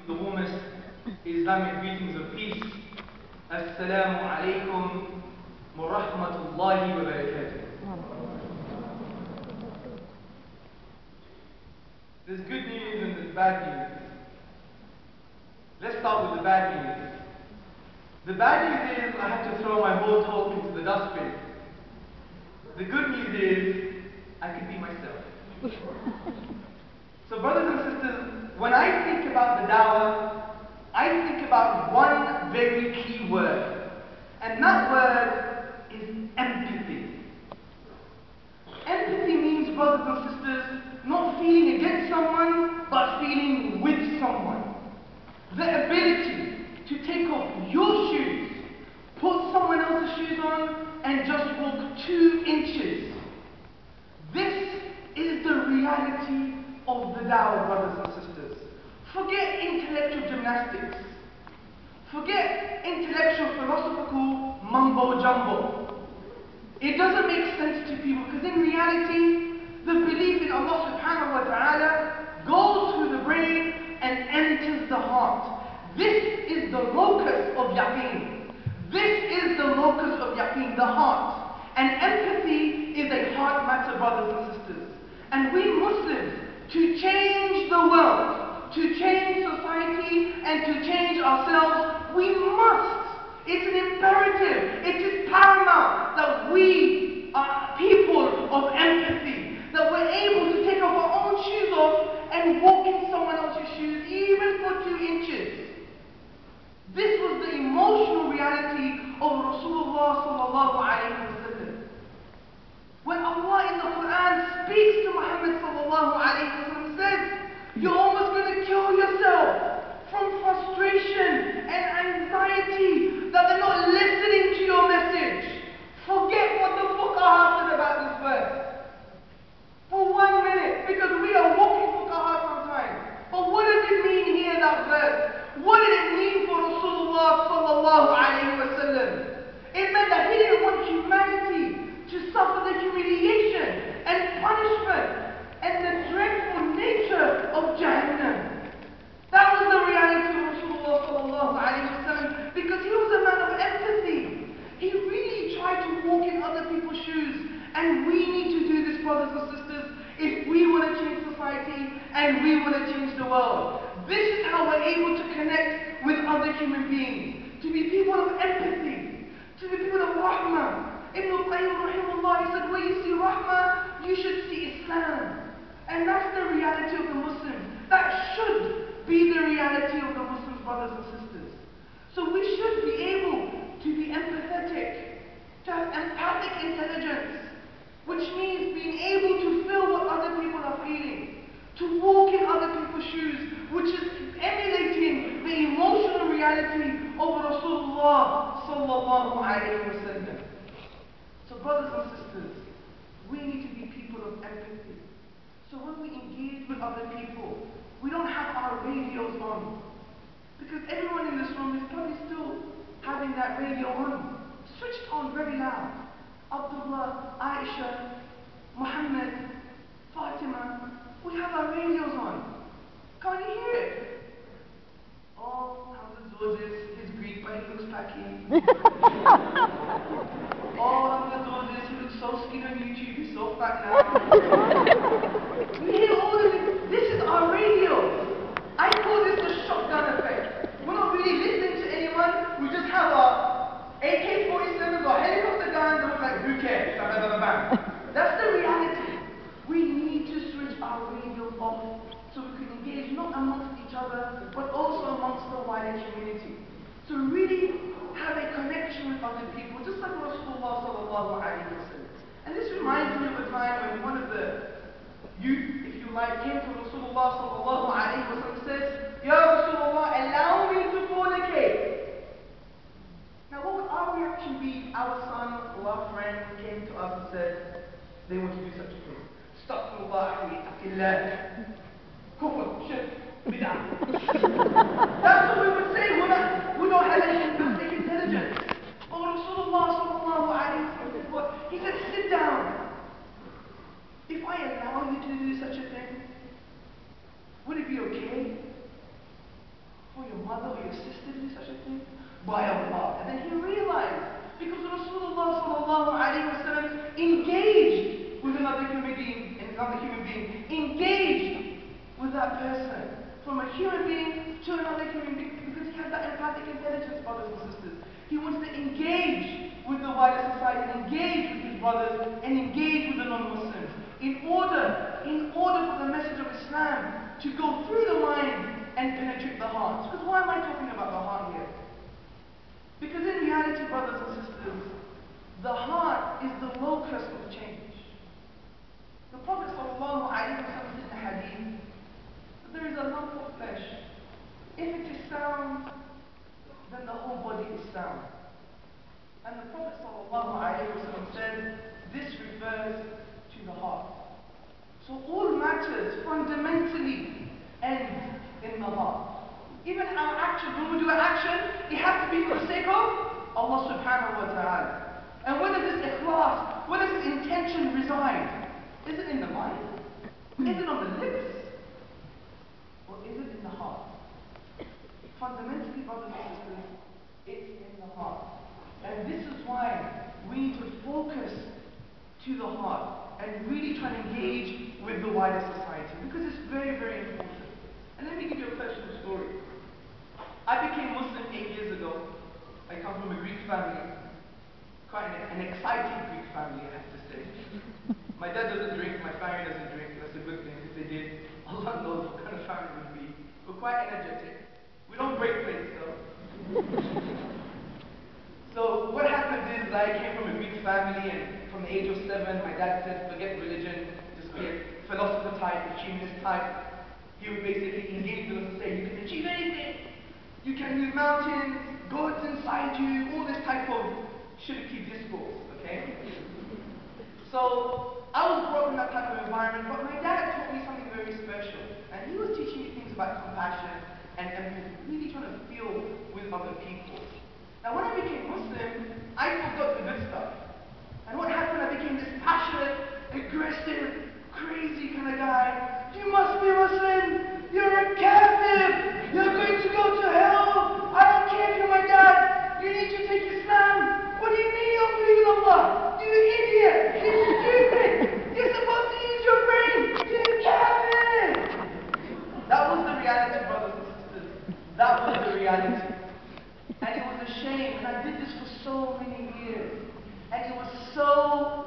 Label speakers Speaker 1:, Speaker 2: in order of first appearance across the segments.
Speaker 1: the warmest Islamic greetings of peace. Assalamu alaikum wa rahmatullahi wa barakatuh. There's good news and there's bad news. Let's start with the bad news. The bad news is I have to throw my whole talk into the dustbin. The good news is I can be myself. So brothers and sisters, when I think about the dawah, I think about one very key word. And that word is empathy. Empathy means, brothers and sisters, not feeling against someone, but feeling with someone. The ability to take off your shoes, put someone else's shoes on, and just walk 2 inches. This is the reality of the dawah, brothers and sisters. Forget intellectual gymnastics. Forget intellectual philosophical mumbo-jumbo. It doesn't make sense to people because in reality, the belief in Allah subhanahu wa ta'ala goes through the brain and enters the heart. This is the locus of yaqeen. This is the locus of yaqeen, the heart. And empathy is a heart matter, brothers and sisters. And we Muslims, to change the world, to change society, and to change ourselves, we must. It's an imperative. It is paramount that we are people of empathy, that we're able to take off our own shoes off and walk in someone else's shoes, even for 2 inches. This was the emotional reality of Rasulullah sallallahu alayhi wa sallam. When Allah in the Quran speaks to Muhammad sallallahu alayhi wa sallam, says, you're almost going to kill yourself from frustration and anxiety that they're not listening to your message. Forget what the fuqaha said about this verse. For 1 minute, because we are walking fuqaha sometimes. But what does it mean here, that verse? What did it mean for Rasulullah sallallahu alayhi wa sallam? It meant that he didn't want humanity to suffer the humiliation and punishment and the dreadful nature of Jahannam. That was the reality of Rasulullah sallallahu alayhi wa sallam, because he was a man of empathy. He really tried to walk in other people's shoes, and we need to do this, brothers and sisters, if we want to change society and we want to change the world. This is how we're able to connect with other human beings, to be people of empathy, to be people of rahmah. Ibn al-Qayyim rahimahullah, he said, where you see rahmah, you should see Islam. And that's the reality of the Muslims. That should be the reality of the Muslims, brothers and sisters. So we should be able to be empathetic, to have empathic intelligence, which means being able to feel what other people are feeling, to walk in other people's shoes, which is emulating the emotional reality of Rasulullah sallallahu alayhi wa sallam. So brothers and sisters, we need to be people of empathy. So when we engage with other people, we don't have our radios on. Because everyone in this room is probably still having that radio on, switched on very loud. Abdullah, Aisha, Muhammad, Fatima, we have our radios on. Can't you hear it? Oh, Hamza Tzortzis, he's Greek, but he looks packy. Oh, Hamza Tzortzis, he looks so skinny on YouTube, he's so fat now. We hear all of this. This is our radio. I call this the shotgun effect. We're not really listening to anyone, we just have our AK-47s or helicopter guns, and we're like, who cares? Bam, bam, bam, bam. That's the reality. We need to switch our radio off so we can engage not amongst each other, but also amongst the wider community. To really have a connection with other people, just like Rasulullah sallallahu alayhi wa sallam. And this reminds me of a time when one of the youth, if you like, came to Rasulullah sallallahu alayhi wa sallam and says, Ya Rasulullah, allow me to fornicate. Now what would our reaction be? Our son or our friend came to us and said, they want to do such a thing. Astaghfirullah, attaqillah, kufr, shirk, bid'ah. That's what we would say. We don't have any empathic intelligence. But Rasulullah sallallahu alayhi wa sallam said what? He said, sit down. If I allow you to do such a thing, would it be okay? for your mother or your sister to do such a thing? By Allah. And then he realized, because Rasulullah sallallahu alayhi wa sallam engaged with another human being, engaged with that person, from a human being to another human being, because he had that empathic intelligence, brothers and sisters. He wanted to engage with the wider society, engage with his brothers, and engage with the non-Muslims, in order for the message of Islam to go through the mind and penetrate the heart. Because why am I talking about the heart here? Because in reality, brothers and sisters, the heart is the locus of change. The Prophet sallallahu alaihi wasallam said in the hadith that there is a lump of flesh. If it is sound, then the whole body is sound. And the Prophet sallallahu alaihi wasallam said this refers to the heart. So all matters fundamentally end in the heart. Even our action, when we do an action, it has to be for the sake of Allah subhanahu wa ta'ala. And where does this ikhlas, where does this intention reside? Is it in the mind? Is it on the lips? Or is it in the heart? Fundamentally, brothers and sisters, it's in the heart. And this is why we need to focus to the heart and really try to engage with the wider society, because it's very, very important. And let me give you a personal story. I became Muslim 8 years ago. I come from a Greek family, quite an exciting Greek family, I have to say. My dad doesn't drink, my family doesn't drink. That's a good thing. If they did, Allah knows what kind of family it would be. We're quite energetic. We don't break plates though. So what happened is I came from a Greek family, and from the age of 7, my dad said, forget religion, just be a philosopher type, a humanist type. He would basically engage with us and say, you can achieve anything. You can move mountains, God's inside you, all this type of shirky discourse, okay? So I was brought up in that type of environment, but my dad taught me something very special. And he was teaching me things about compassion and really trying to feel with other people. Now when I became Muslim, I forgot the good stuff. And what happened, I became this passionate, aggressive, crazy kind of guy. You must be Muslim! You're a kafir! You're going to go to hell! I don't care if you're my dad! You need to take Islam! What do you mean you don't believe in Allah? You idiot! You're stupid! You're supposed to use your brain! You're a kafir! That was the reality, brothers and sisters. That was the reality. And it was a shame, and I did this for so many years. And it was so...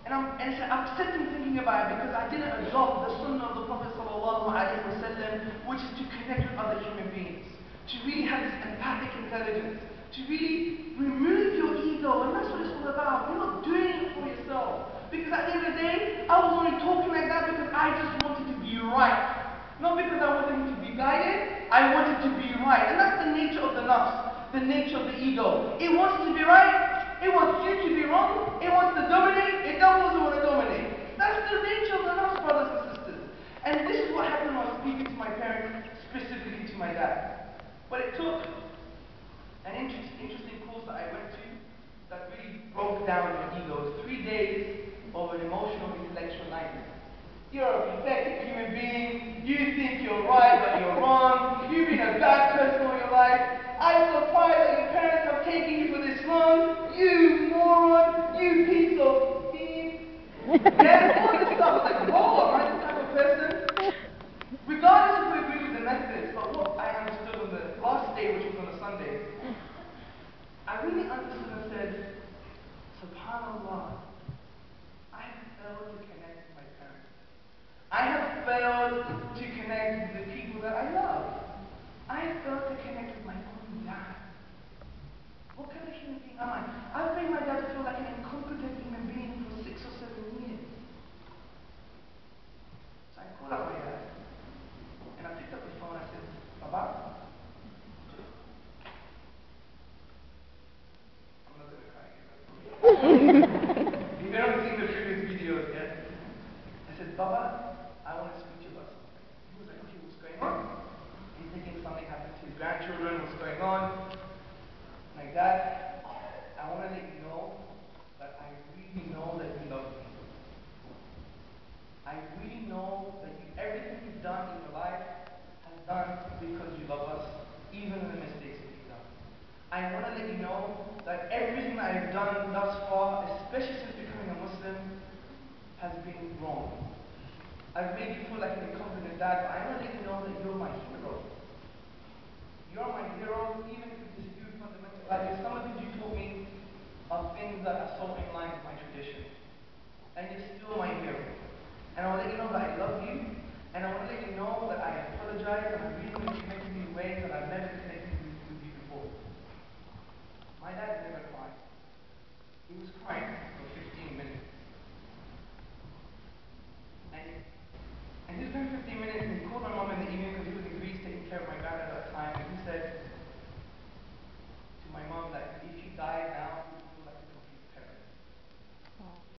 Speaker 1: And it's upsetting thinking about it, because I didn't adopt the sunnah of the Prophet sallallahu alaihi wasallam, which is to connect with other human beings, to really have this empathic intelligence, to really remove your ego, and that's what it's all about. You're not doing it for yourself, because at the end of the day, I was only talking like that because I just wanted to be right, not because I wanted him to be guided. I wanted to be right, and that's the nature of the nafs, the nature of the ego. It wants to be right. It wants you to be wrong. It wants to dominate. It doesn't want to dominate. That's the nature of the nafs, brothers and sisters. And this is what happened when I was speaking to my parents, specifically to my dad. But it took an interesting course that I went to that really broke down your ego. 3 days of an emotional, intellectual nightmare. You're a pathetic human being. You think you're right, but you're wrong. You've been a bad person all your life. I'm surprised that your parents have taken you for this long. You moron. You piece of beef. Yeah, all this stuff. Like, whoa, am I this type of person? Regardless if we agree with the methods, but what I understood on the last day, which was on a Sunday, I really understood and said, SubhanAllah, I have failed to connect with my parents. I have failed to connect with the people that I love. I have failed to connect with my own dad. What kind of human being am I? I've made my dad feel like an incompetent human being for 6 or 7 years. So I called up my dad, and I picked up the phone and I said, Baba, I'm not going to cry again. If you haven't seen the previous videos yet, I said, Baba, I want to speak to you about something. He was like, okay, what's going on? He's thinking something happened to his grandchildren, what's going on? Like that, I want to let you know that I really know that you love me. I really know that everything you've done in your life has done because you love us, I want to let you know that everything that I've done thus far, especially since becoming a Muslim, has been wrong. I've made you feel like an incompetent dad, but I want to let you know that you're my hero. You're my hero, even if we dispute fundamental values. Some of the things you taught me are things that are so in line with my tradition. And you're still my hero. And I want to let you know that I love you, and I want to let you know that I apologize, and I really